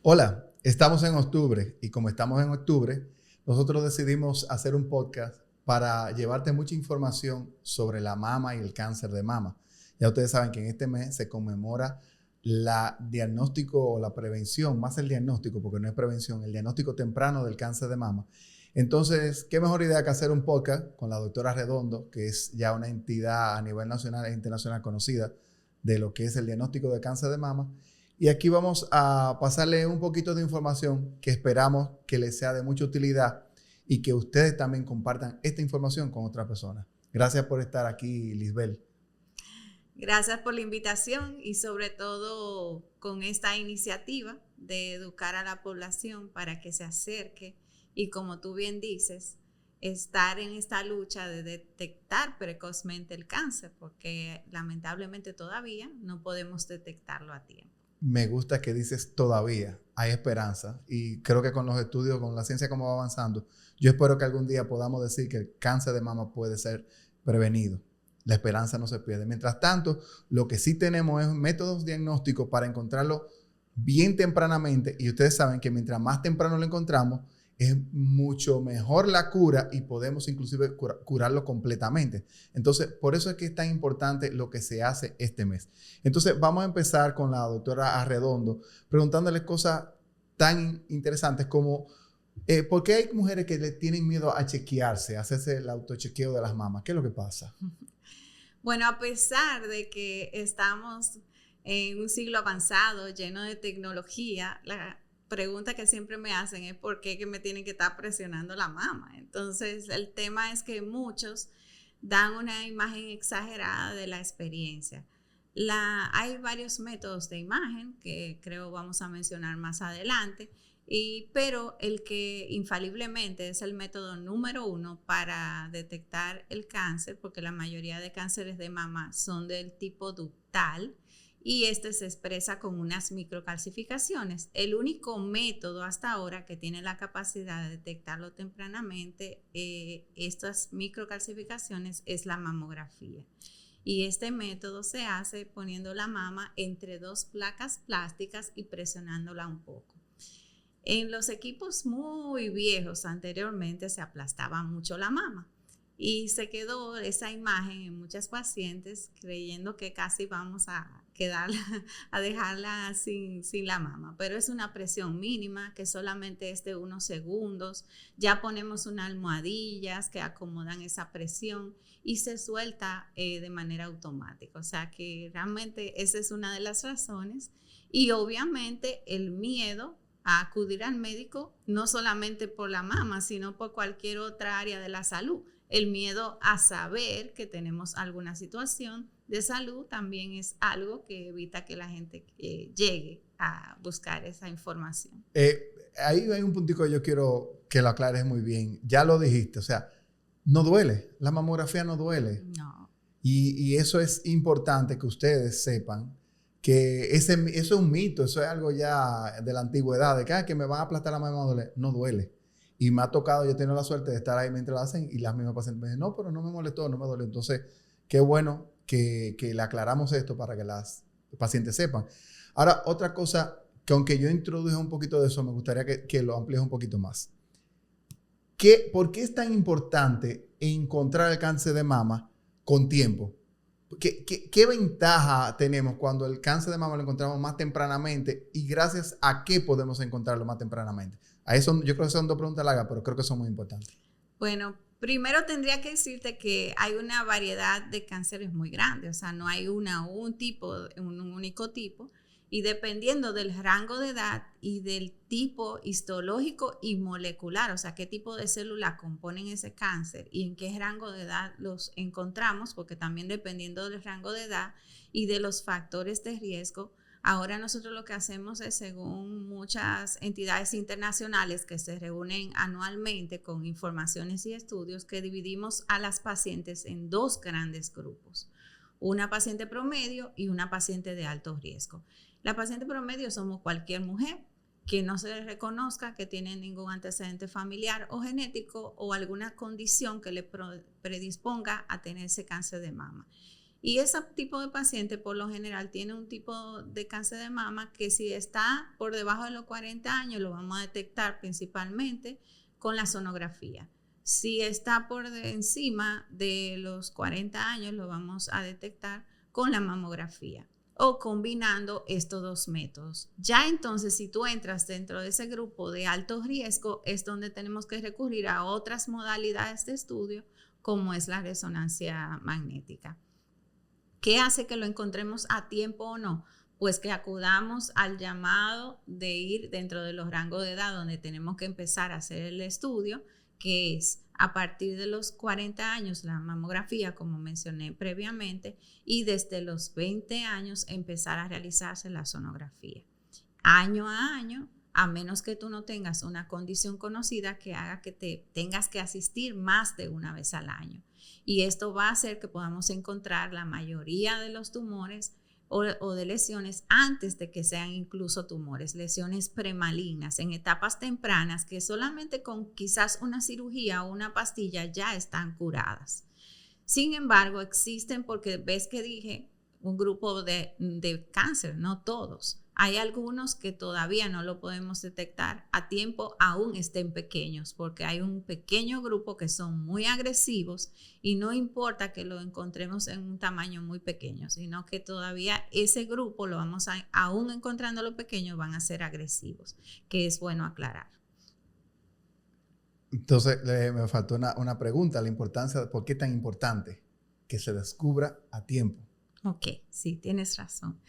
Hola, estamos en octubre y como estamos en octubre, nosotros decidimos hacer un podcast para llevarte mucha información sobre la mama y el cáncer de mama. Ya ustedes saben que en este mes se conmemora la diagnóstico o la prevención, más el diagnóstico, porque no es prevención, el diagnóstico temprano del cáncer de mama. Entonces, ¿qué mejor idea que hacer un podcast con la doctora Redondo, que es ya una entidad a nivel nacional e internacional conocida de lo que es el diagnóstico de cáncer de mama? Y aquí vamos a pasarle un poquito de información que esperamos que les sea de mucha utilidad y que ustedes también compartan esta información con otras personas. Gracias por estar aquí, Lisbel. Gracias por la invitación y sobre todo con esta iniciativa de educar a la población para que se acerque y, como tú bien dices, estar en esta lucha de detectar precozmente el cáncer, porque lamentablemente todavía no podemos detectarlo a tiempo. Me gusta que dices todavía hay esperanza y creo que con los estudios, con la ciencia como va avanzando, yo espero que algún día podamos decir que el cáncer de mama puede ser prevenido. La esperanza no se pierde. Mientras tanto, lo que sí tenemos es métodos diagnósticos para encontrarlo bien tempranamente y ustedes saben que mientras más temprano lo encontramos, es mucho mejor la cura y podemos inclusive curarlo completamente. Entonces, por eso es que es tan importante lo que se hace este mes. Entonces, vamos a empezar con la doctora Arredondo, preguntándole cosas tan interesantes como ¿por qué hay mujeres que le tienen miedo a chequearse, a hacerse el autochequeo de las mamas? ¿Qué es lo que pasa? Bueno, a pesar de que estamos en un siglo avanzado, lleno de tecnología, la pregunta que siempre me hacen es por qué que me tienen que estar presionando la mama. Entonces, el tema es que muchos dan una imagen exagerada de la experiencia. Hay varios métodos de imagen que creo vamos a mencionar más adelante, pero el que infaliblemente es el método número 1 para detectar el cáncer, porque la mayoría de cánceres de mama son del tipo ductal y este se expresa con unas microcalcificaciones. El único método hasta ahora que tiene la capacidad de detectarlo tempranamente, estas microcalcificaciones, es la mamografía. Y este método se hace poniendo la mama entre dos placas plásticas y presionándola un poco. En los equipos muy viejos anteriormente se aplastaba mucho la mama y se quedó esa imagen en muchas pacientes creyendo que casi vamos a dejarla sin la mama, pero es una presión mínima que solamente es de unos segundos. Ya ponemos unas almohadillas que acomodan esa presión y se suelta de manera automática, o sea que realmente esa es una de las razones. Y obviamente el miedo a acudir al médico, no solamente por la mama, sino por cualquier otra área de la salud. El miedo a saber que tenemos alguna situación de salud también es algo que evita que la gente llegue a buscar esa información. Ahí hay un puntico que yo quiero que lo aclares muy bien. Ya lo dijiste, o sea, no duele. La mamografía no duele. No. Y eso es importante que ustedes sepan que eso es un mito, eso es algo ya de la antigüedad, de que me van a aplastar la mama, no duele. Y me ha tocado, yo he tenido la suerte de estar ahí mientras lo hacen y las mismas pacientes me dicen, no, pero no me molestó, no me dolió. Entonces, qué bueno que le aclaramos esto para que las pacientes sepan. Ahora, otra cosa que aunque yo introduje un poquito de eso, me gustaría que lo amplíes un poquito más. ¿Por qué es tan importante encontrar el cáncer de mama con tiempo? ¿Qué ventaja tenemos cuando el cáncer de mama lo encontramos más tempranamente y gracias a qué podemos encontrarlo más tempranamente? A eso yo creo que son dos preguntas largas, pero creo que son muy importantes. Bueno, primero tendría que decirte que hay una variedad de cánceres muy grande, o sea, no hay un único tipo, y dependiendo del rango de edad y del tipo histológico y molecular, o sea, qué tipo de células componen ese cáncer y en qué rango de edad los encontramos, porque también dependiendo del rango de edad y de los factores de riesgo, ahora nosotros lo que hacemos es, según muchas entidades internacionales que se reúnen anualmente con informaciones y estudios, que dividimos a las pacientes en dos grandes grupos, una paciente promedio y una paciente de alto riesgo. La paciente promedio somos cualquier mujer que no se le reconozca que tiene ningún antecedente familiar o genético o alguna condición que le predisponga a tener ese cáncer de mama. Y ese tipo de paciente por lo general tiene un tipo de cáncer de mama que si está por debajo de los 40 años lo vamos a detectar principalmente con la sonografía. Si está por encima de los 40 años lo vamos a detectar con la mamografía o combinando estos dos métodos. Ya entonces, si tú entras dentro de ese grupo de alto riesgo, es donde tenemos que recurrir a otras modalidades de estudio, como es la resonancia magnética. ¿Qué hace que lo encontremos a tiempo o no? Pues que acudamos al llamado de ir dentro de los rangos de edad donde tenemos que empezar a hacer el estudio, que es a partir de los 40 años la mamografía, como mencioné previamente, y desde los 20 años empezar a realizarse la sonografía. Año a año, a menos que tú no tengas una condición conocida que haga que te tengas que asistir más de una vez al año. Y esto va a hacer que podamos encontrar la mayoría de los tumores o de lesiones antes de que sean incluso tumores, lesiones premalignas en etapas tempranas que solamente con quizás una cirugía o una pastilla ya están curadas. Sin embargo, existen, porque ves que dije, un grupo de cáncer, no todos. Hay algunos que todavía no lo podemos detectar a tiempo, aún estén pequeños, porque hay un pequeño grupo que son muy agresivos y no importa que lo encontremos en un tamaño muy pequeño, sino que todavía ese grupo lo vamos a, aún encontrándolo pequeño, van a ser agresivos, que es bueno aclarar. Entonces, me faltó una pregunta, la importancia, ¿por qué tan importante que se descubra a tiempo? Ok, sí, tienes razón.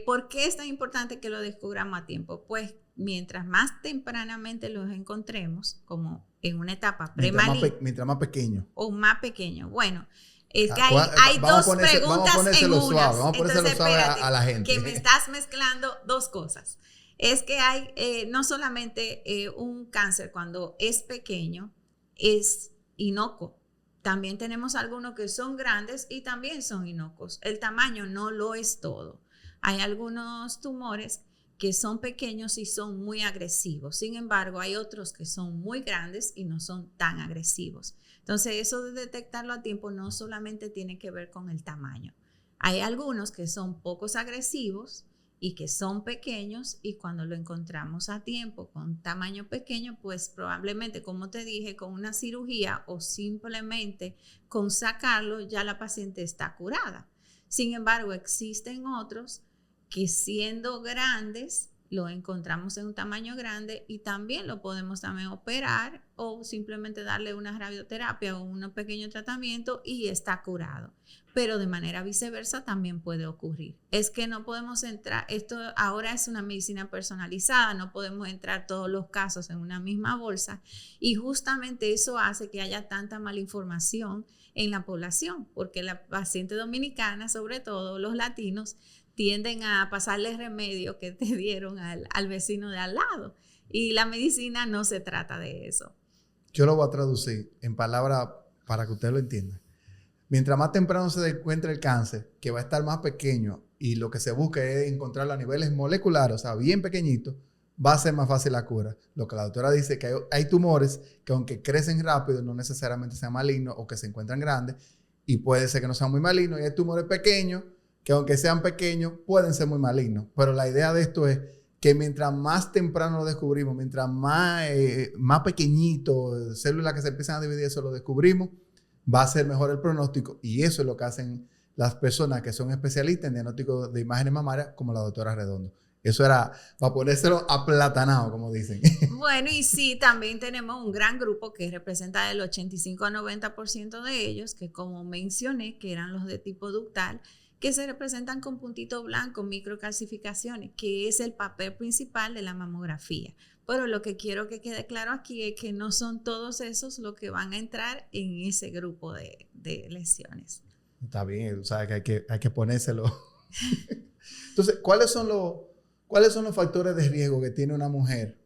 ¿Por qué es tan importante que lo descubramos a tiempo? Pues mientras más tempranamente los encontremos, como en una etapa premaligna. Mientras más pequeño. O más pequeño. Bueno, es que hay dos preguntas en una. Vamos a ponérselo suave a la gente. Que me estás mezclando dos cosas. Es que hay no solamente un cáncer cuando es pequeño, es inocuo. También tenemos algunos que son grandes y también son inocuos. El tamaño no lo es todo. Hay algunos tumores que son pequeños y son muy agresivos. Sin embargo, hay otros que son muy grandes y no son tan agresivos. Entonces, eso de detectarlo a tiempo no solamente tiene que ver con el tamaño. Hay algunos que son pocos agresivos y que son pequeños y cuando lo encontramos a tiempo con tamaño pequeño, pues probablemente, como te dije, con una cirugía o simplemente con sacarlo, ya la paciente está curada. Sin embargo, existen otros que siendo grandes, lo encontramos en un tamaño grande y también lo podemos también operar o simplemente darle una radioterapia o un pequeño tratamiento y está curado. Pero de manera viceversa también puede ocurrir. Es que no podemos entrar, esto ahora es una medicina personalizada, no podemos entrar todos los casos en una misma bolsa y justamente eso hace que haya tanta malinformación en la población, porque la paciente dominicana, sobre todo los latinos, tienden a pasarle remedio que te dieron al vecino de al lado. Y la medicina no se trata de eso. Yo lo voy a traducir en palabras para que usted lo entienda. Mientras más temprano se encuentre el cáncer, que va a estar más pequeño y lo que se busca es encontrarlo a niveles moleculares, o sea, bien pequeñitos, va a ser más fácil la cura. Lo que la doctora dice que hay tumores que aunque crecen rápido, no necesariamente sean malignos o que se encuentran grandes y puede ser que no sean muy malignos. Y hay tumores pequeños que aunque sean pequeños, pueden ser muy malignos. Pero la idea de esto es que mientras más temprano lo descubrimos, mientras más pequeñito, células que se empiezan a dividir, eso lo descubrimos, va a ser mejor el pronóstico. Y eso es lo que hacen las personas que son especialistas en diagnóstico de imágenes mamarias, como la doctora Redondo. Eso era para ponérselo aplatanado, como dicen. Bueno, y sí, también tenemos un gran grupo que representa el 85 a 90% de ellos, que como mencioné, que eran los de tipo ductal, que se representan con puntito blanco, microcalcificaciones, que es el papel principal de la mamografía. Pero lo que quiero que quede claro aquí es que no son todos esos los que van a entrar en ese grupo de lesiones. Está bien, sabes que hay que ponérselo. Entonces, ¿cuáles son los factores de riesgo que tiene una mujer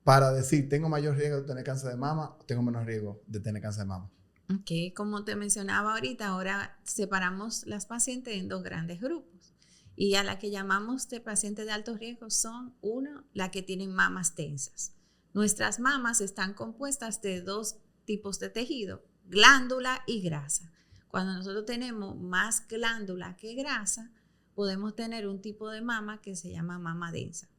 para decir, tengo mayor riesgo de tener cáncer de mama o tengo menos riesgo de tener cáncer de mama? Ok, como te mencionaba ahorita, ahora separamos las pacientes en dos grandes grupos. Y a la que llamamos de pacientes de alto riesgo son, uno, la que tienen mamas tensas. Nuestras mamas están compuestas de dos tipos de tejido, glándula y grasa. Cuando nosotros tenemos más glándula que grasa, podemos tener un tipo de mama que se llama mama densa,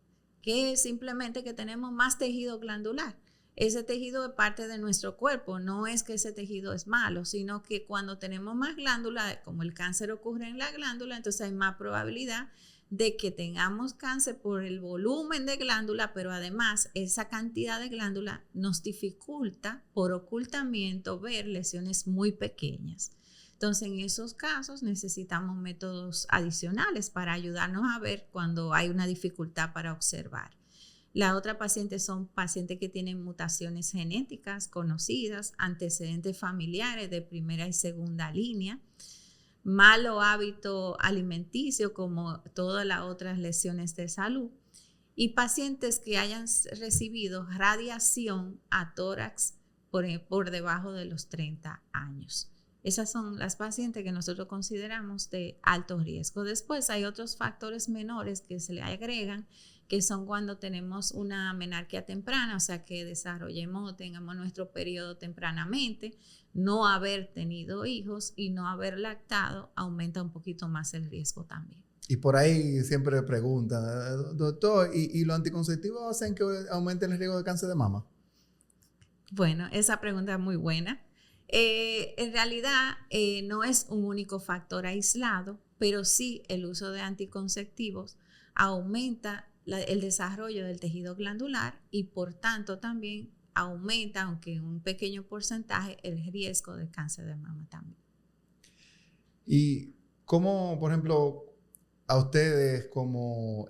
que es simplemente que tenemos más tejido glandular. Ese tejido es parte de nuestro cuerpo, no es que ese tejido es malo, sino que cuando tenemos más glándula, como el cáncer ocurre en la glándula, entonces hay más probabilidad de que tengamos cáncer por el volumen de glándula, pero además esa cantidad de glándula nos dificulta por ocultamiento ver lesiones muy pequeñas. Entonces, en esos casos necesitamos métodos adicionales para ayudarnos a ver cuando hay una dificultad para observar. La otra paciente son pacientes que tienen mutaciones genéticas conocidas, antecedentes familiares de primera y segunda línea, malo hábito alimenticio como todas las otras lesiones de salud y pacientes que hayan recibido radiación a tórax por debajo de los 30 años. Esas son las pacientes que nosotros consideramos de alto riesgo. Después hay otros factores menores que se le agregan, que son cuando tenemos una menarquia temprana, o sea que desarrollemos o tengamos nuestro periodo tempranamente, no haber tenido hijos y no haber lactado aumenta un poquito más el riesgo también. Y por ahí siempre preguntan, doctor, ¿y los anticonceptivos hacen que aumente el riesgo de cáncer de mama? Bueno, esa pregunta es muy buena. En realidad no es un único factor aislado, pero sí el uso de anticonceptivos aumenta el desarrollo del tejido glandular y por tanto también aumenta, aunque en un pequeño porcentaje, el riesgo de cáncer de mama también. Y cómo, por ejemplo, a ustedes como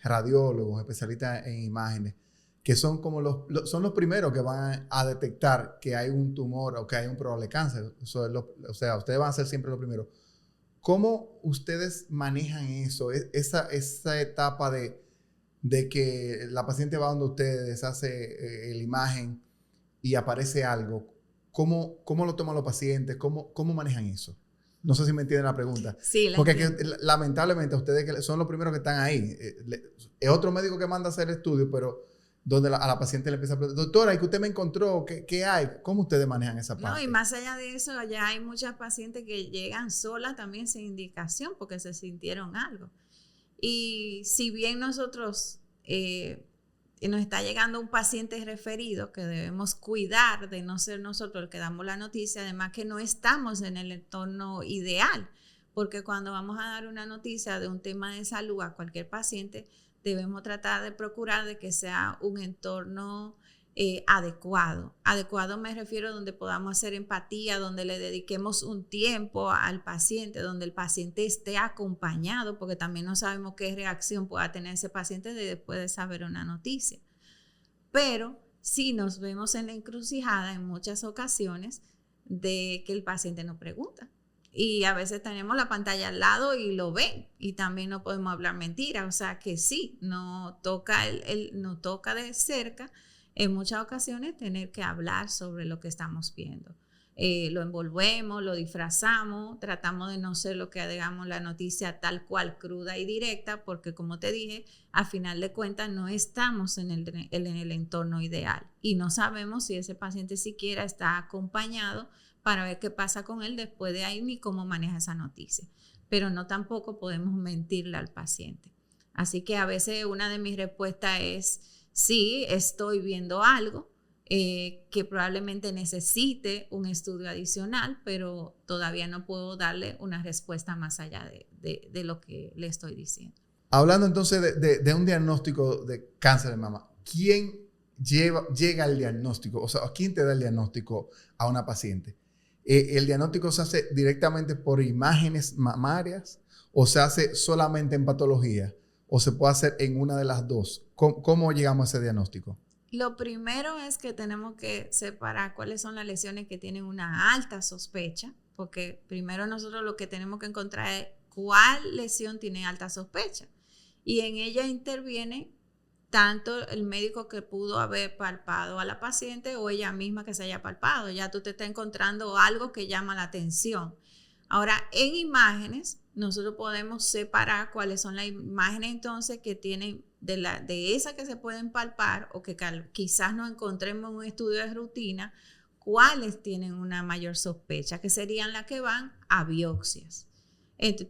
radiólogos, especialistas en imágenes, que son como son los primeros que van a detectar que hay un tumor o que hay un probable cáncer. O sea, ustedes van a ser siempre los primeros. ¿Cómo ustedes manejan eso? Esa etapa de que la paciente va donde ustedes, hace la imagen y aparece algo. ¿Cómo lo toman los pacientes? ¿Cómo manejan eso? No sé si me entienden la pregunta. Sí, porque lamentablemente ustedes que son los primeros que están ahí. Es otro médico que manda a hacer estudios, pero donde a la paciente le empieza a preguntar, doctora, ¿y que usted me encontró? ¿Qué hay? ¿Cómo ustedes manejan esa parte? No, y más allá de eso, ya hay muchas pacientes que llegan solas también sin indicación porque se sintieron algo. Y si bien nosotros nos está llegando un paciente referido que debemos cuidar de no ser nosotros el que damos la noticia, además que no estamos en el entorno ideal, porque cuando vamos a dar una noticia de un tema de salud a cualquier paciente, debemos tratar de procurar de que sea un entorno adecuado. Adecuado me refiero a donde podamos hacer empatía, donde le dediquemos un tiempo al paciente, donde el paciente esté acompañado, porque también no sabemos qué reacción pueda tener ese paciente después de saber una noticia. Pero sí nos vemos en la encrucijada en muchas ocasiones de que el paciente nos pregunta. Y a veces tenemos la pantalla al lado y lo ven y también no podemos hablar mentira. O sea que sí, nos toca de cerca en muchas ocasiones tener que hablar sobre lo que estamos viendo. Lo envolvemos, lo disfrazamos, tratamos de no ser lo que digamos la noticia tal cual, cruda y directa, porque como te dije, a final de cuentas no estamos en el entorno ideal y no sabemos si ese paciente siquiera está acompañado para ver qué pasa con él después de ahí ni cómo maneja esa noticia. Pero no tampoco podemos mentirle al paciente. Así que a veces una de mis respuestas es, sí, estoy viendo algo que probablemente necesite un estudio adicional, pero todavía no puedo darle una respuesta más allá de lo que le estoy diciendo. Hablando entonces de un diagnóstico de cáncer de mama, ¿quién llega al diagnóstico? O sea, ¿quién te da el diagnóstico a una paciente? ¿El diagnóstico se hace directamente por imágenes mamarias o se hace solamente en patología o se puede hacer en una de las dos? ¿Cómo llegamos a ese diagnóstico? Lo primero es que tenemos que separar cuáles son las lesiones que tienen una alta sospecha, porque primero nosotros lo que tenemos que encontrar es cuál lesión tiene alta sospecha. Y en ella interviene tanto el médico que pudo haber palpado a la paciente o ella misma que se haya palpado. Ya tú te estás encontrando algo que llama la atención. Ahora, en imágenes, nosotros podemos separar cuáles son las imágenes entonces que tienen de esas que se pueden palpar o que quizás no encontremos en un estudio de rutina, cuáles tienen una mayor sospecha, que serían las que van a biopsias.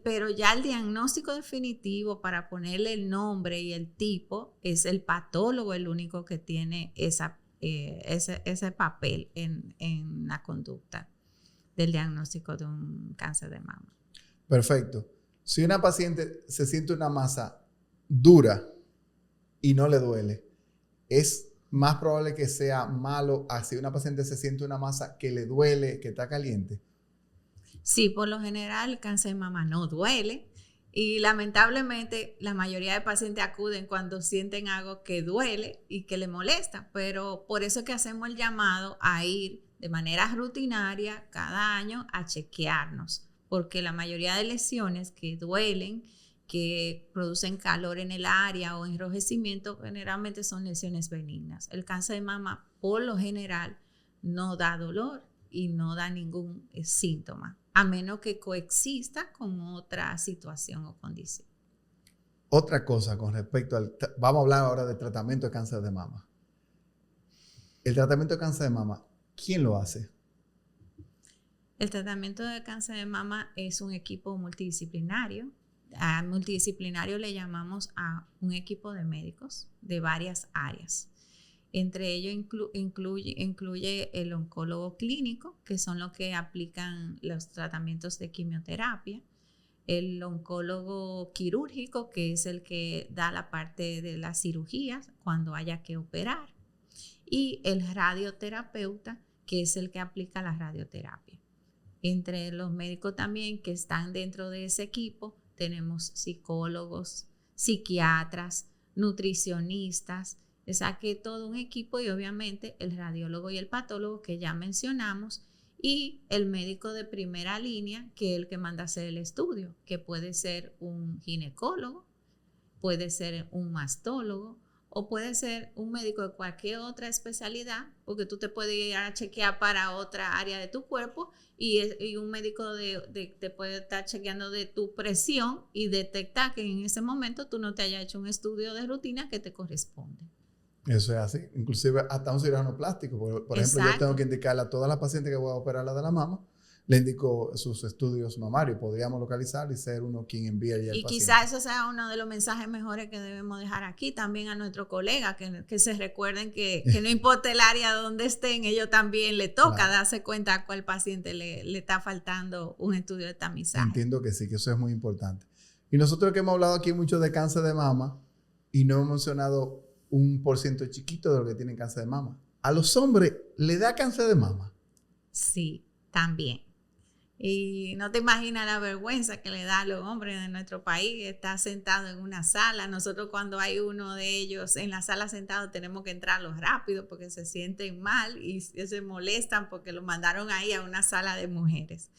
Pero ya el diagnóstico definitivo para ponerle el nombre y el tipo es el patólogo el único que tiene ese papel en la conducta del diagnóstico de un cáncer de mama. Perfecto. Si una paciente se siente una masa dura y no le duele, es más probable que sea malo a si una paciente se siente una masa que le duele, que está caliente. Sí, por lo general el cáncer de mama no duele y lamentablemente la mayoría de pacientes acuden cuando sienten algo que duele y que le molesta, pero por eso es que hacemos el llamado a ir de manera rutinaria cada año a chequearnos, porque la mayoría de lesiones que duelen, que producen calor en el área o enrojecimiento, generalmente son lesiones benignas. El cáncer de mama por lo general no da dolor y no da ningún síntoma, a menos que coexista con otra situación o condición. Otra cosa con respecto al... Vamos a hablar ahora del tratamiento de cáncer de mama. El tratamiento de cáncer de mama, ¿quién lo hace? El tratamiento de cáncer de mama es un equipo multidisciplinario. A multidisciplinario le llamamos a un equipo de médicos de varias áreas. Entre ellos incluye el oncólogo clínico, que son los que aplican los tratamientos de quimioterapia, el oncólogo quirúrgico, que es el que da la parte de las cirugías cuando haya que operar, y el radioterapeuta, que es el que aplica la radioterapia. Entre los médicos también que están dentro de ese equipo tenemos psicólogos, psiquiatras, nutricionistas, o sea que todo un equipo y obviamente el radiólogo y el patólogo que ya mencionamos y el médico de primera línea que es el que manda a hacer el estudio, que puede ser un ginecólogo, puede ser un mastólogo o puede ser un médico de cualquier otra especialidad, porque tú te puedes ir a chequear para otra área de tu cuerpo y un médico te puede estar chequeando de tu presión y detectar que en ese momento tú no te hayas hecho un estudio de rutina que te corresponde. Eso es así. Inclusive hasta un cirujano plástico. Por ejemplo, yo tengo que indicarle a todas las pacientes que voy a operar la de la mama, le indico sus estudios mamarios. Podríamos localizar y ser uno quien envía ya el paciente. Y quizás eso sea uno de los mensajes mejores que debemos dejar aquí también a nuestros colegas, que se recuerden que no importa el área donde estén, ellos también le toca darse cuenta a cuál paciente le está faltando un estudio de tamizaje. Entiendo que sí, que eso es muy importante. Y nosotros que hemos hablado aquí mucho de cáncer de mama y no hemos mencionado un % chiquito de los que tienen cáncer de mama. ¿A los hombres le da cáncer de mama? Sí, también. Y no te imaginas la vergüenza que le da a los hombres de nuestro país estar sentado en una sala. Nosotros cuando hay uno de ellos en la sala sentado tenemos que entrarlos rápido porque se sienten mal y se molestan porque lo mandaron ahí a una sala de mujeres.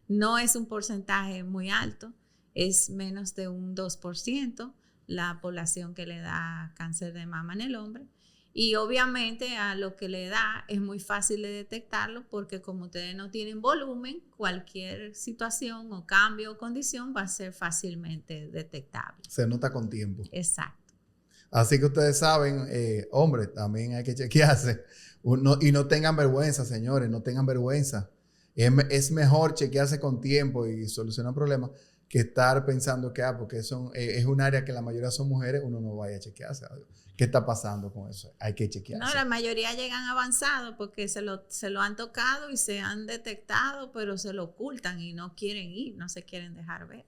No es un porcentaje muy alto, es menos de un 2% la población que le da cáncer de mama en el hombre. Y obviamente a lo que le da es muy fácil de detectarlo porque como ustedes no tienen volumen, cualquier situación o cambio o condición va a ser fácilmente detectable. Se nota con tiempo. Exacto. Así que ustedes saben, hombres, también hay que chequearse. Y no tengan vergüenza, señores, no tengan vergüenza. Es mejor chequearse con tiempo y solucionar problemas que estar pensando que porque es un área que la mayoría son mujeres, uno no vaya a chequearse. ¿Qué está pasando con eso? Hay que chequearse. No, la mayoría llegan avanzados porque se lo han tocado y se han detectado, pero se lo ocultan y no quieren ir, no se quieren dejar ver.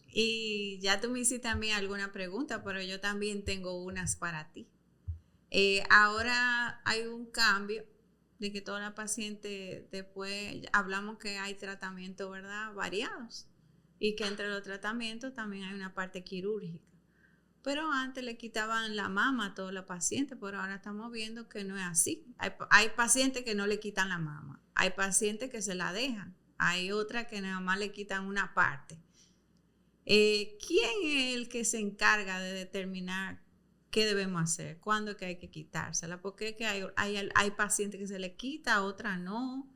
Y ya tú me hiciste a mí alguna pregunta, pero yo también tengo unas para ti. Ahora hay un cambio de que toda la paciente, después hablamos que hay tratamientos, ¿verdad?, variados. Y que entre los tratamientos también hay una parte quirúrgica. Pero antes le quitaban la mama a todos los pacientes, pero ahora estamos viendo que no es así. Hay pacientes que no le quitan la mama, hay pacientes que se la dejan, hay otras que nada más le quitan una parte. ¿Quién es el que se encarga de determinar qué debemos hacer? ¿Cuándo es que hay que quitársela? Porque es que hay pacientes que se le quita, otras no.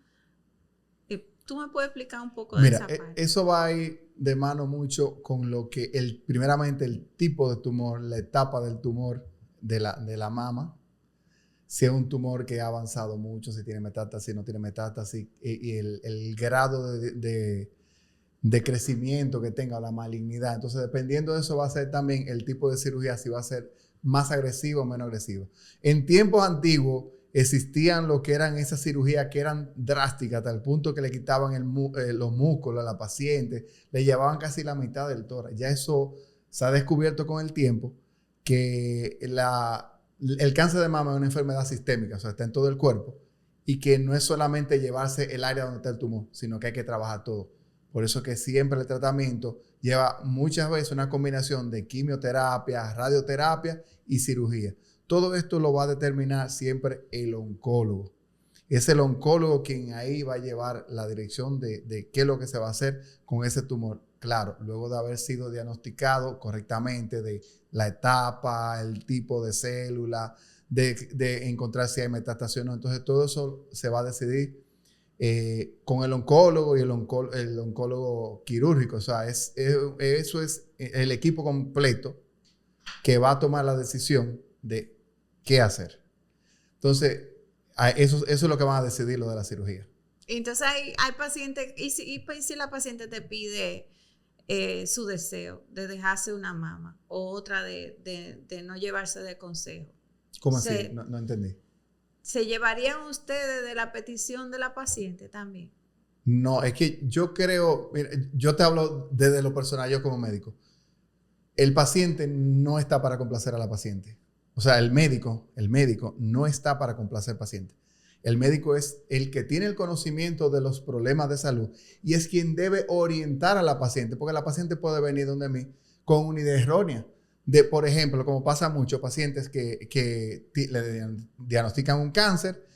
¿Tú me puedes explicar un poco de esa parte? Eso va a ir de mano mucho con lo que primeramente el tipo de tumor, la etapa del tumor de la mama. si es un tumor que ha avanzado mucho, si tiene metástasis, no tiene metástasis, y el grado de crecimiento que tenga la malignidad. Entonces, dependiendo de eso va a ser también el tipo de cirugía, si va a ser más agresivo o menos agresivo. En tiempos antiguos existían lo que eran esas cirugías que eran drásticas, hasta el punto que le quitaban los músculos a la paciente, le llevaban casi la mitad del tórax. Ya eso se ha descubierto con el tiempo que el cáncer de mama es una enfermedad sistémica, o sea, está en todo el cuerpo, y que no es solamente llevarse el área donde está el tumor, sino que hay que trabajar todo. Por eso que siempre el tratamiento lleva muchas veces una combinación de quimioterapia, radioterapia y cirugía. Todo esto lo va a determinar siempre el oncólogo. Es el oncólogo quien ahí va a llevar la dirección de qué es lo que se va a hacer con ese tumor. Claro, luego de haber sido diagnosticado correctamente de la etapa, el tipo de célula, de encontrar si hay metástasis o no. Entonces todo eso se va a decidir con el oncólogo y el oncólogo quirúrgico. O sea, eso es el equipo completo que va a tomar la decisión de qué hacer. Entonces, eso es lo que van a decidir lo de la cirugía. Entonces hay pacientes, y si la paciente te pide su deseo de dejarse una mama o otra de no llevarse de consejo. ¿Cómo así? No entendí. ¿Se llevarían ustedes de la petición de la paciente también? No, es que yo creo, mira, yo te hablo desde lo personal, yo como médico. El paciente no está para complacer a la paciente. O sea, el médico no está para complacer al paciente. El médico es el que tiene el conocimiento de los problemas de salud y es quien debe orientar a la paciente, porque la paciente puede venir donde mí con una idea errónea. Por ejemplo, como pasa a muchos pacientes que le diagnostican un cáncer,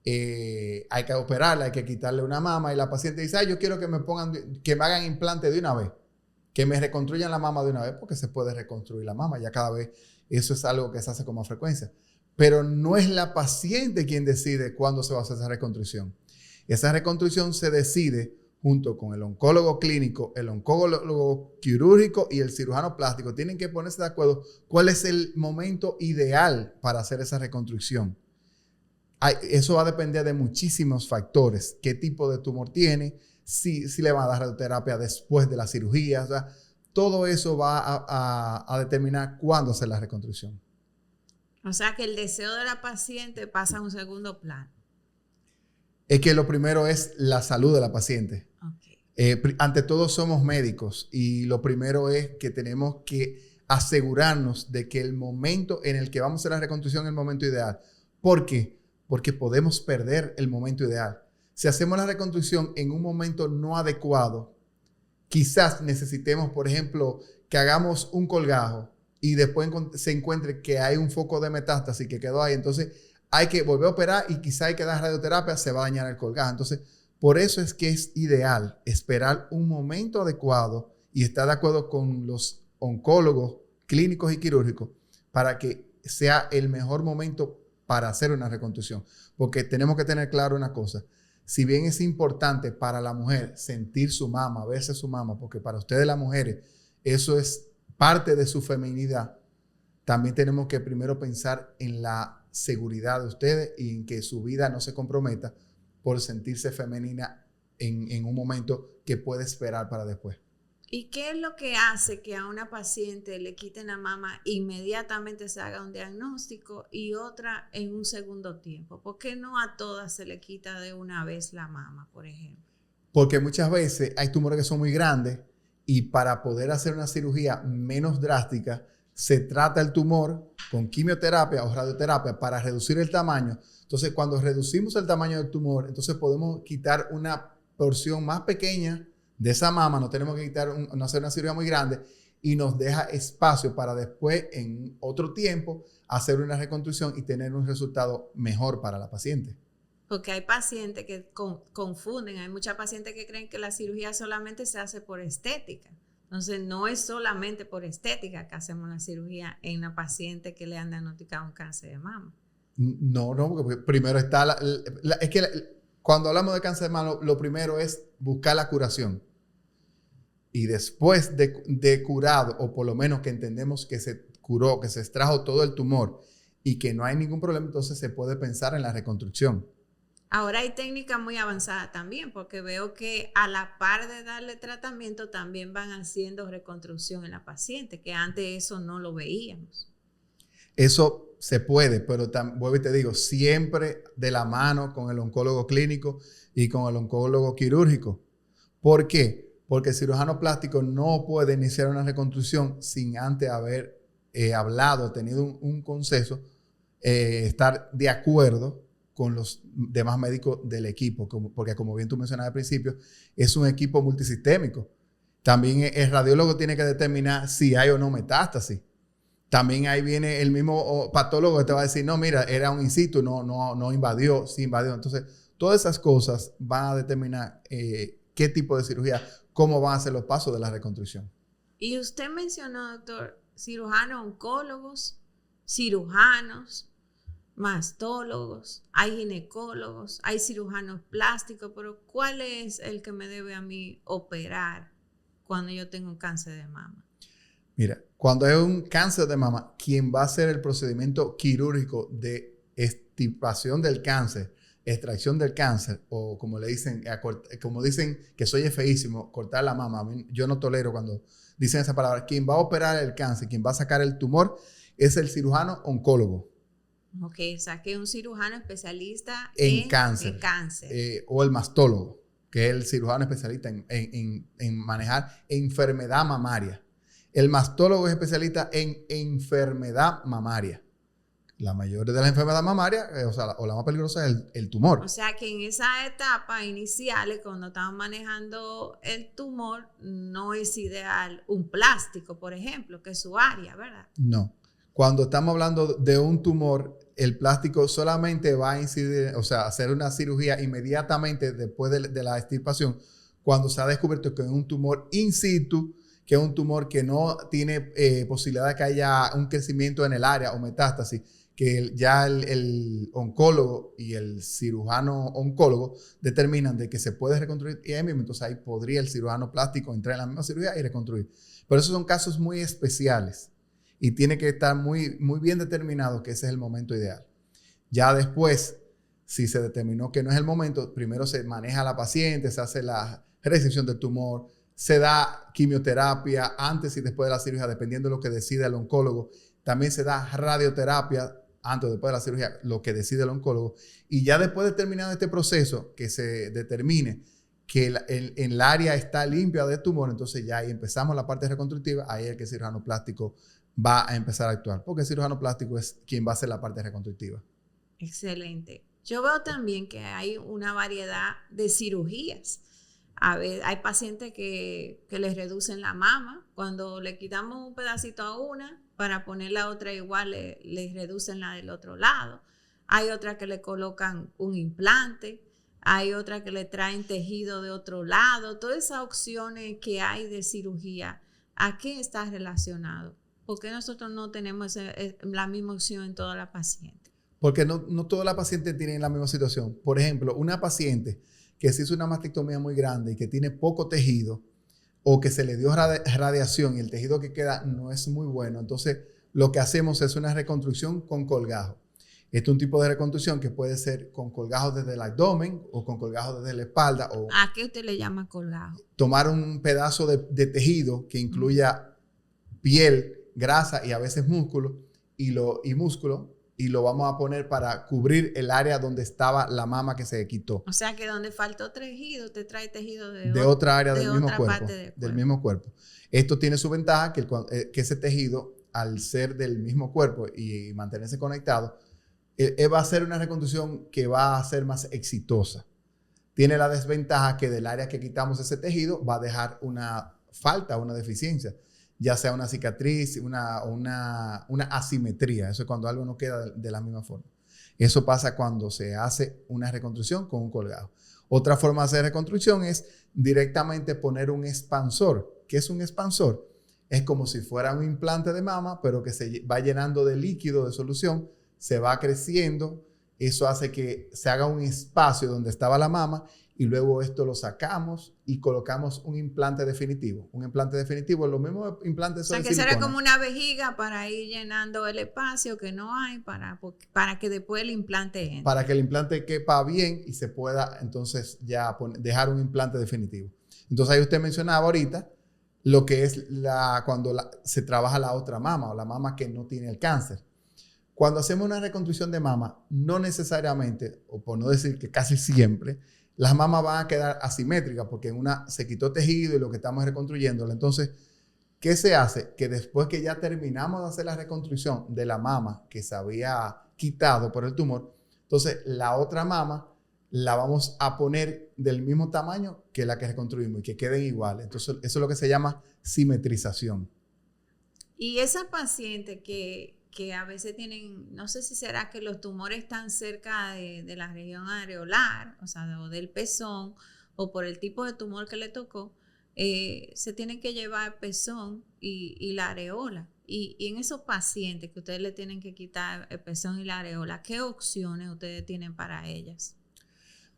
hay que operarla, hay que quitarle una mama y la paciente dice, yo quiero que me hagan implante de una vez, que me reconstruyan la mama de una vez, porque se puede reconstruir la mama, ya cada vez eso es algo que se hace con más frecuencia. Pero no es la paciente quien decide cuándo se va a hacer esa reconstrucción. Esa reconstrucción se decide junto con el oncólogo clínico, el oncólogo quirúrgico y el cirujano plástico. Tienen que ponerse de acuerdo cuál es el momento ideal para hacer esa reconstrucción. Eso va a depender de muchísimos factores. Qué tipo de tumor tiene, si le van a dar radioterapia después de la cirugía. O sea, todo eso va a determinar cuándo hacer la reconstrucción. O sea que el deseo de la paciente pasa a un segundo plano. Es que lo primero es la salud de la paciente. Okay. Ante todo somos médicos y lo primero es que tenemos que asegurarnos de que el momento en el que vamos a hacer la reconstrucción es el momento ideal. ¿Por qué? Porque podemos perder el momento ideal. Si hacemos la reconstrucción en un momento no adecuado, quizás necesitemos, por ejemplo, que hagamos un colgajo y después se encuentre que hay un foco de metástasis que quedó ahí. Entonces, hay que volver a operar y quizá hay que dar radioterapia, se va a dañar el colgajo. Entonces, por eso es que es ideal esperar un momento adecuado y estar de acuerdo con los oncólogos clínicos y quirúrgicos para que sea el mejor momento para hacer una reconstrucción. Porque tenemos que tener claro una cosa. Si bien es importante para la mujer sentir su mama, verse su mama, porque para ustedes las mujeres eso es parte de su feminidad, también tenemos que primero pensar en la seguridad de ustedes y en que su vida no se comprometa por sentirse femenina en un momento que puede esperar para después. ¿Y qué es lo que hace que a una paciente le quiten la mama inmediatamente se haga un diagnóstico y otra en un segundo tiempo? ¿Por qué no a todas se le quita de una vez la mama, por ejemplo? Porque muchas veces hay tumores que son muy grandes y para poder hacer una cirugía menos drástica se trata el tumor con quimioterapia o radioterapia para reducir el tamaño. Entonces, cuando reducimos el tamaño del tumor, entonces podemos quitar una porción más pequeña de esa mama, no tenemos que no hacer una cirugía muy grande y nos deja espacio para después, en otro tiempo, hacer una reconstrucción y tener un resultado mejor para la paciente. Porque hay pacientes que confunden, hay muchas pacientes que creen que la cirugía solamente se hace por estética. Entonces, no es solamente por estética que hacemos la cirugía en una paciente que le han diagnosticado un cáncer de mama. No, porque primero está es que cuando hablamos de cáncer de mama, lo primero es buscar la curación. Y después de curado, o por lo menos que entendemos que se curó, que se extrajo todo el tumor y que no hay ningún problema, entonces se puede pensar en la reconstrucción. Ahora hay técnicas muy avanzadas también, porque veo que a la par de darle tratamiento también van haciendo reconstrucción en la paciente, que antes eso no lo veíamos. Eso se puede, pero vuelvo y te digo, siempre de la mano con el oncólogo clínico y con el oncólogo quirúrgico. ¿Por qué? Porque el cirujano plástico no puede iniciar una reconstrucción sin antes haber hablado, tenido un consenso, estar de acuerdo con los demás médicos del equipo, porque como bien tú mencionabas al principio, es un equipo multisistémico. También el radiólogo tiene que determinar si hay o no metástasis. También ahí viene el mismo patólogo que te va a decir, no, mira, era un in situ, no invadió, sí invadió. Entonces, todas esas cosas van a determinar qué tipo de cirugía, cómo van a ser los pasos de la reconstrucción. Y usted mencionó, doctor, cirujanos oncólogos, cirujanos, mastólogos, hay ginecólogos, hay cirujanos plásticos, pero ¿cuál es el que me debe a mí operar cuando yo tengo un cáncer de mama? Mira, cuando hay un cáncer de mama, quien va a hacer el procedimiento quirúrgico de extirpación del cáncer, extracción del cáncer, o como le dicen, como dicen que soy feísimo, cortar la mama. Yo no tolero cuando dicen esa palabra. Quien va a operar el cáncer, quien va a sacar el tumor, es el cirujano oncólogo. Ok, o sea, que es un cirujano especialista en cáncer. O el mastólogo, que es el cirujano especialista en manejar enfermedad mamaria. El mastólogo es especialista en enfermedad mamaria. La mayor de las enfermedades mamarias, o la más peligrosa, es el tumor. O sea que en esa etapa iniciales, cuando estamos manejando el tumor, no es ideal un plástico, por ejemplo, que es su área, ¿verdad? No. Cuando estamos hablando de un tumor, el plástico solamente va a incidir, o sea, hacer una cirugía inmediatamente después de la extirpación, cuando se ha descubierto que es un tumor in situ, que es un tumor que no tiene posibilidad de que haya un crecimiento en el área o metástasis, que ya el oncólogo y el cirujano oncólogo determinan de que se puede reconstruir y ahí mismo, entonces ahí podría el cirujano plástico entrar en la misma cirugía y reconstruir. Pero esos son casos muy especiales y tiene que estar muy, muy bien determinado que ese es el momento ideal. Ya después, si se determinó que no es el momento, primero se maneja a la paciente, se hace la resección del tumor, se da quimioterapia antes y después de la cirugía, dependiendo de lo que decida el oncólogo. También se da radioterapia antes o después de la cirugía, lo que decide el oncólogo. Y ya después de terminado este proceso, que se determine que el área está limpia de tumor, entonces ya ahí empezamos la parte reconstructiva, ahí es que el cirujano plástico va a empezar a actuar, porque el cirujano plástico es quien va a hacer la parte reconstructiva. Excelente. Yo veo también que hay una variedad de cirugías. A ver, hay pacientes que les reducen la mama. Cuando le quitamos un pedacito a una, para poner la otra igual, les reducen la del otro lado. Hay otras que le colocan un implante. Hay otras que le traen tejido de otro lado. Todas esas opciones que hay de cirugía, ¿a qué está relacionado? ¿Por qué nosotros no tenemos la misma opción en toda la paciente? Porque no toda la paciente tiene la misma situación. Por ejemplo, una paciente que se hizo una mastectomía muy grande y que tiene poco tejido o que se le dio radiación y el tejido que queda no es muy bueno, entonces lo que hacemos es una reconstrucción con colgajo. Este es un tipo de reconstrucción que puede ser con colgajo desde el abdomen o con colgajo desde la espalda. O ¿a qué usted le llama colgajo? Tomar un pedazo de tejido que incluya piel, grasa y a veces músculo y músculo, y lo vamos a poner para cubrir el área donde estaba la mama que se quitó. O sea que donde faltó tejido, te trae tejido de otra área del mismo cuerpo, del mismo cuerpo. Esto tiene su ventaja que ese tejido, al ser del mismo cuerpo y mantenerse conectado, va a ser una reconstrucción que va a ser más exitosa. Tiene la desventaja que del área que quitamos ese tejido va a dejar una falta, una deficiencia, ya sea una cicatriz, una asimetría. Eso es cuando algo no queda de la misma forma. Eso pasa cuando se hace una reconstrucción con un colgajo. Otra forma de hacer reconstrucción es directamente poner un expansor. ¿Qué es un expansor? Es como si fuera un implante de mama, pero que se va llenando de líquido, de solución, se va creciendo. Eso hace que se haga un espacio donde estaba la mama y luego esto lo sacamos y colocamos un implante definitivo. Un implante definitivo es lo mismo implante de O sea, que será como una vejiga para ir llenando el espacio que no hay para que después el implante entre. Para que el implante quepa bien y se pueda entonces ya dejar un implante definitivo. Entonces ahí usted mencionaba ahorita lo que es cuando se trabaja la otra mama o la mama que no tiene el cáncer. Cuando hacemos una reconstrucción de mama, no necesariamente, o por no decir que casi siempre, las mamas van a quedar asimétricas porque en una se quitó tejido y lo que estamos reconstruyéndola. Entonces, ¿qué se hace? Que después que ya terminamos de hacer la reconstrucción de la mama que se había quitado por el tumor, entonces la otra mama la vamos a poner del mismo tamaño que la que reconstruimos y que queden iguales. Entonces, eso es lo que se llama simetrización. Y esa paciente que a veces tienen, no sé si será que los tumores están cerca de la región areolar, o sea, o del pezón, o por el tipo de tumor que le tocó, se tienen que llevar el pezón y la areola. Y en esos pacientes que ustedes le tienen que quitar el pezón y la areola, ¿qué opciones ustedes tienen para ellas?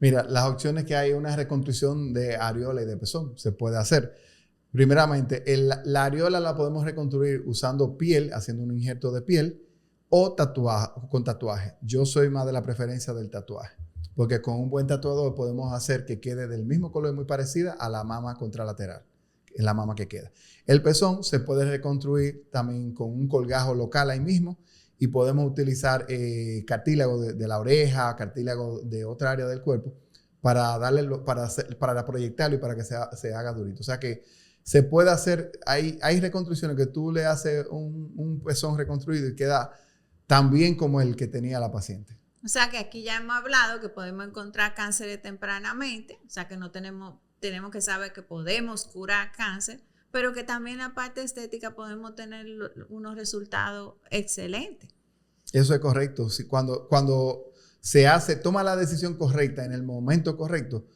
Mira, las opciones que hay, una reconstrucción de areola y de pezón, se puede hacer. Primeramente, la areola la podemos reconstruir usando piel, haciendo un injerto de piel o con tatuaje. Yo soy más de la preferencia del tatuaje, porque con un buen tatuador podemos hacer que quede del mismo color muy parecida a la mama contralateral, es la mama que queda. El pezón se puede reconstruir también con un colgajo local ahí mismo y podemos utilizar cartílago de la oreja, cartílago de otra área del cuerpo para proyectarlo y para que se haga durito. O sea que se puede hacer, hay reconstrucciones que tú le haces un pezón reconstruido y queda tan bien como el que tenía la paciente. O sea que aquí ya hemos hablado que podemos encontrar cánceres tempranamente, o sea que no tenemos que saber que podemos curar cáncer, pero que también la parte estética podemos tener unos resultados excelentes. Eso es correcto. Cuando toma la decisión correcta en el momento correcto,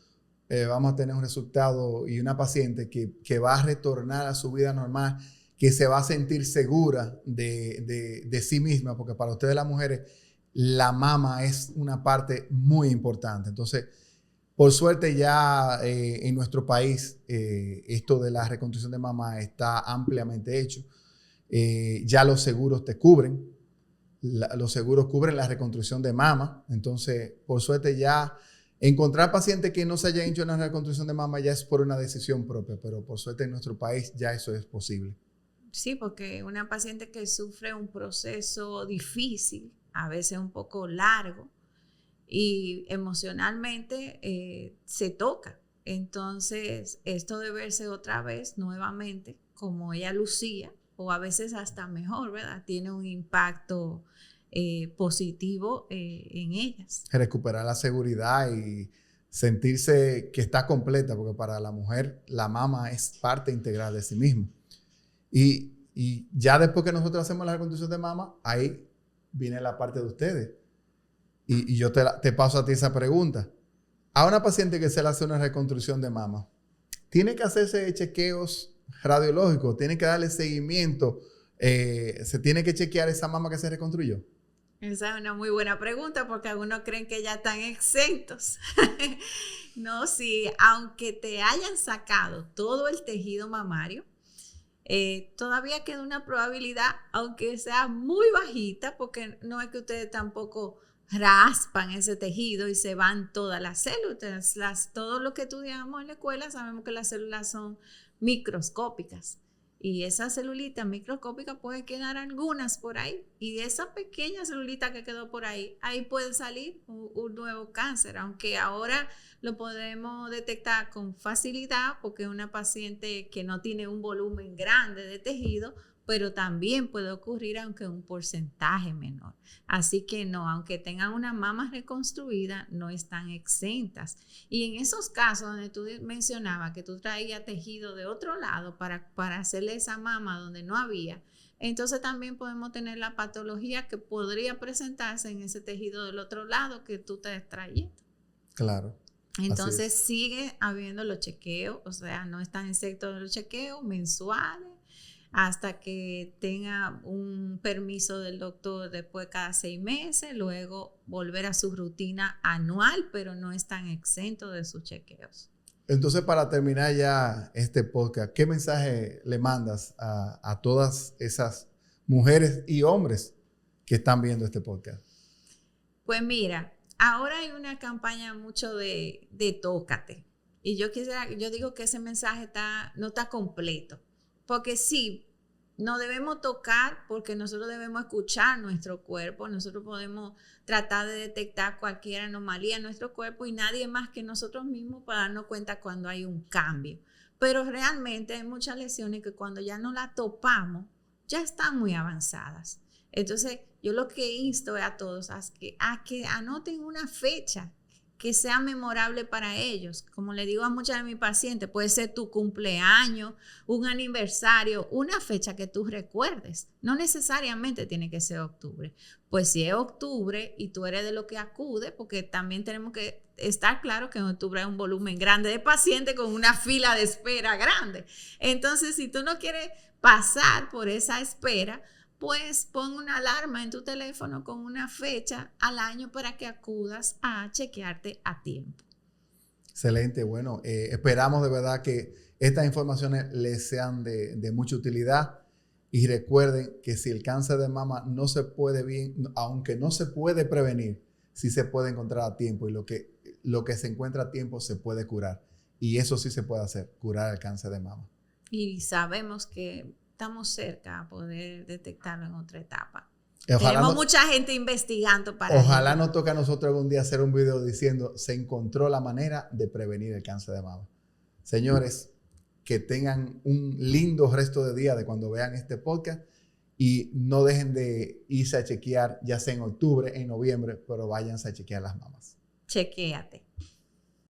vamos a tener un resultado y una paciente que va a retornar a su vida normal, que se va a sentir segura de sí misma, porque para ustedes las mujeres la mama es una parte muy importante. Entonces, por suerte ya en nuestro país esto de la reconstrucción de mama está ampliamente hecho. Ya los seguros te cubren. Los seguros cubren la reconstrucción de mama. Entonces, por suerte ya encontrar pacientes que no se hayan hecho una reconstrucción de mama ya es por una decisión propia, pero por suerte en nuestro país ya eso es posible. Sí, porque una paciente que sufre un proceso difícil, a veces un poco largo, y emocionalmente se toca. Entonces, esto de verse otra vez nuevamente como ella lucía, o a veces hasta mejor, ¿verdad? Tiene un impacto positivo en ellas. Recuperar la seguridad y sentirse que está completa, porque para la mujer la mama es parte integral de sí misma. Y ya después que nosotros hacemos la reconstrucción de mama, ahí viene la parte de ustedes. Y yo te paso a ti esa pregunta. A una paciente que se le hace una reconstrucción de mama, ¿tiene que hacerse chequeos radiológicos? ¿Tiene que darle seguimiento? ¿Se tiene que chequear esa mama que se reconstruyó? Esa es una muy buena pregunta porque algunos creen que ya están exentos. No, sí, aunque te hayan sacado todo el tejido mamario, todavía queda una probabilidad, aunque sea muy bajita, porque no es que ustedes tampoco raspan ese tejido y se van todas las células. Todo lo que estudiamos en la escuela sabemos que las células son microscópicas. Y esa celulita microscópica puede quedar algunas por ahí. Y de esa pequeña celulita que quedó por ahí, ahí puede salir un nuevo cáncer. Aunque ahora lo podemos detectar con facilidad porque es una paciente que no tiene un volumen grande de tejido, pero también puede ocurrir aunque un porcentaje menor. Así que no, aunque tengan una mama reconstruida, no están exentas. Y en esos casos donde tú mencionabas que tú traías tejido de otro lado para hacerle esa mama donde no había, entonces también podemos tener la patología que podría presentarse en ese tejido del otro lado que tú te estás trayendo. Claro. Entonces sigue habiendo los chequeos, o sea, no están exentos de los chequeos mensuales. hasta que tenga un permiso del doctor después cada 6 meses, luego volver a su rutina anual, pero no están exentos de sus chequeos. Entonces, para terminar ya este podcast, ¿qué mensaje le mandas a todas esas mujeres y hombres que están viendo este podcast? Pues mira, ahora hay una campaña mucho de tócate. Y yo digo que ese mensaje no está completo. Porque sí, nos debemos tocar porque nosotros debemos escuchar nuestro cuerpo. Nosotros podemos tratar de detectar cualquier anomalía en nuestro cuerpo y nadie más que nosotros mismos para darnos cuenta cuando hay un cambio. Pero realmente hay muchas lesiones que cuando ya no las topamos, ya están muy avanzadas. Entonces, yo lo que insto a todos a que anoten una fecha que sea memorable para ellos. Como le digo a muchas de mis pacientes, puede ser tu cumpleaños, un aniversario, una fecha que tú recuerdes. No necesariamente tiene que ser octubre. Pues si es octubre y tú eres de lo que acude, porque también tenemos que estar claro que en octubre hay un volumen grande de pacientes con una fila de espera grande. Entonces, si tú no quieres pasar por esa espera, pues pon una alarma en tu teléfono con una fecha al año para que acudas a chequearte a tiempo. Excelente. Bueno, esperamos de verdad que estas informaciones les sean de mucha utilidad y recuerden que si el cáncer de mama no se puede aunque no se puede prevenir, sí se puede encontrar a tiempo y lo que se encuentra a tiempo se puede curar. Y eso sí se puede hacer, curar el cáncer de mama. Y sabemos que estamos cerca a poder detectarlo en otra etapa. Ojalá tenemos mucha gente investigando para Ojalá nos toque a nosotros algún día hacer un video diciendo se encontró la manera de prevenir el cáncer de mama. Señores, que tengan un lindo resto de día de cuando vean este podcast y no dejen de irse a chequear, ya sea en octubre, en noviembre, pero váyanse a chequear las mamas. Chequéate.